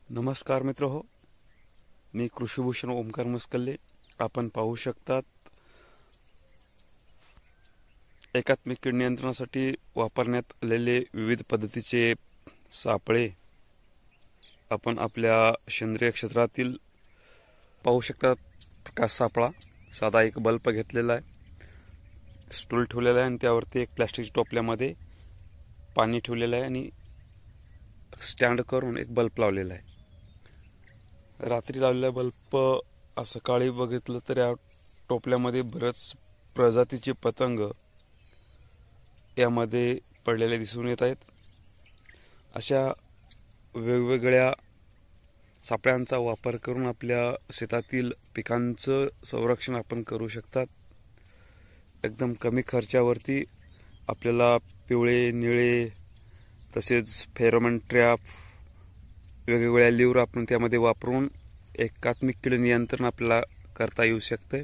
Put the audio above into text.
नमस्कार मित्र हो, मी कृषीभूषण ओमकार मस्कल्ले. आपण पाहू शकतात एकात्मिक कीड नियंत्रणासाठी वापरण्यात आलेले विविध पद्धतीचे सापळे आपण आपल्या सेंद्रिय क्षेत्रातील पाहू शकतात. प्रकाश सापळा साधा एक बल्ब घेतलेला आहे, स्टूल ठेवलेला आहे आणि त्यावरती एक प्लास्टिकच्या टोपल्यामध्ये पाणी ठेवलेलं आहे आणि स्टँड करून एक बल्ब लावलेला आहे. रात्री लावलेला बल्ब सकाळी बघितलं तर या टोपल्यामध्ये बरेच प्रजातीचे पतंग यामध्ये पडलेले दिसून येत आहेत. अशा वेगवेगळ्या सापळ्यांचा वापर करून आपल्या शेतातील पिकांचं संरक्षण आपण करू शकतात. एकदम कमी खर्चावरती आपल्याला पिवळे, निळे तसेच फेरोमोन ट्रॅप वेगवेगळ्या लिव्हर आपण त्यामध्ये वापरून एकात्मिक कीड नियंत्रण आपल्याला करता येऊ शकते.